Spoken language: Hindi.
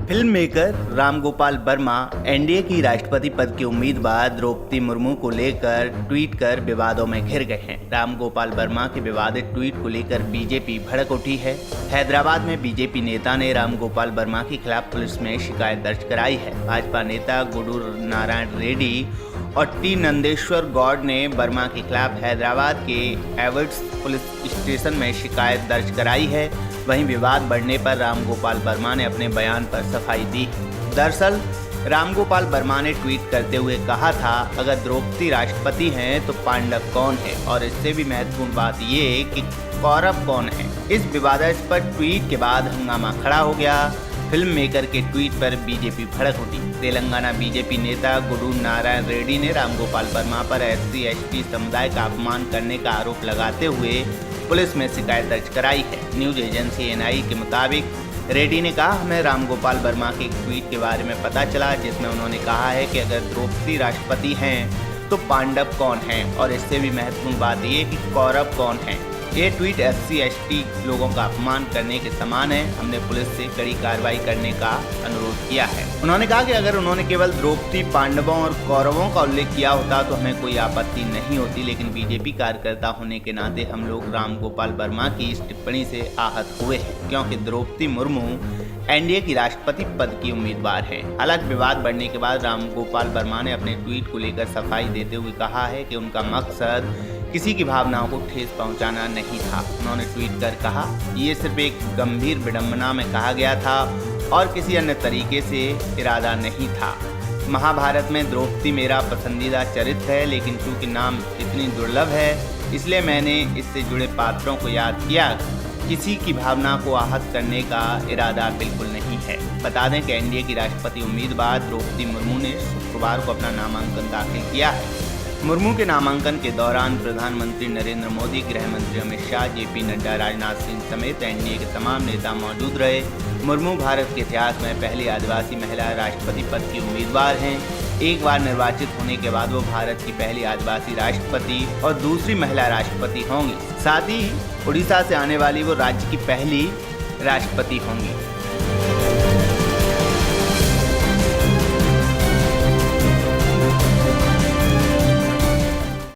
Film maker Ram Gopal Verma NDA की राष्ट्रपति पद की उम्मीदवार द्रौपदी मुर्मू को लेकर ट्वीट कर विवादों में घिर गए हैं। राम गोपाल वर्मा के विवादित ट्वीट को लेकर बीजेपी भड़क उठी है। हैदराबाद में बीजेपी नेता ने राम गोपाल वर्मा के खिलाफ पुलिस में शिकायत दर्ज कराई है। भाजपा नेता गुडूर नारायण रेड्डी और टी नंदेश्वर गौड़ ने वर्मा के खिलाफ हैदराबाद के एवर्ट्स पुलिस स्टेशन में शिकायत दर्ज कराई है। वहीं विवाद बढ़ने पर राम गोपाल वर्मा ने अपने बयान पर सफाई दी। दरअसल राम गोपाल वर्मा ने ट्वीट करते हुए कहा था, अगर द्रौपदी राष्ट्रपति हैं तो पांडव कौन है, और इससे भी महत्वपूर्ण बात ये कि कौरव कौन है। इस विवादास्पद ट्वीट के बाद हंगामा खड़ा हो गया। फिल्म मेकर के ट्वीट पर बीजेपी भड़क उठी। तेलंगाना बीजेपी नेता गुडूर नारायण रेड्डी ने राम गोपाल वर्मा पर SC/ST समुदाय का अपमान करने का आरोप लगाते हुए पुलिस में शिकायत दर्ज कराई है। न्यूज एजेंसी NI के मुताबिक रेड्डी ने कहा, हमें राम गोपाल वर्मा के एक ट्वीट के बारे में पता चला जिसमें उन्होंने कहा है कि अगर द्रौपदी राष्ट्रपति हैं तो पांडव कौन हैं, और इससे भी महत्वपूर्ण बात यह कि कौरव कौन है। ये ट्वीट SC/ST लोगों का अपमान करने के समान है। हमने पुलिस से कड़ी कार्रवाई करने का अनुरोध किया है। उन्होंने कहा कि अगर उन्होंने केवल द्रौपदी, पांडवों और कौरवों का उल्लेख किया होता तो हमें कोई आपत्ति नहीं होती, लेकिन बीजेपी कार्यकर्ता होने के नाते हम लोग राम गोपाल वर्मा की इस टिप्पणी से आहत हुए हैं, क्योंकि द्रौपदी मुर्मू एनडीए की राष्ट्रपति पद की उम्मीदवार हैं। हालांकि विवाद बढ़ने के बाद राम गोपाल वर्मा ने अपने ट्वीट को लेकर सफाई देते हुए कहा है कि उनका मकसद किसी की भावनाओं को ठेस पहुंचाना नहीं था। उन्होंने ट्वीट कर कहा, ये सिर्फ एक गंभीर विडंबना में कहा गया था और किसी अन्य तरीके से इरादा नहीं था। महाभारत में द्रौपदी मेरा पसंदीदा चरित्र है, लेकिन चूंकि नाम इतनी दुर्लभ है इसलिए मैंने इससे जुड़े पात्रों को याद किया। किसी की भावना को आहत करने का इरादा बिल्कुल नहीं है। बता दें कि एनडीए की राष्ट्रपति उम्मीदवार द्रौपदी मुर्मू ने शुक्रवार को अपना नामांकन दाखिल किया है। मुर्मू के नामांकन के दौरान प्रधानमंत्री नरेंद्र मोदी, गृह मंत्री अमित शाह, JP नड्डा, राजनाथ सिंह समेत एनडीए के तमाम नेता मौजूद रहे। मुर्मू भारत के इतिहास में पहली आदिवासी महिला राष्ट्रपति पद की उम्मीदवार हैं। एक बार निर्वाचित होने के बाद वो भारत की पहली आदिवासी राष्ट्रपति और दूसरी महिला राष्ट्रपति होंगी। साथ ही उड़ीसा से आने वाली वो राज्य की पहली राष्ट्रपति होंगी।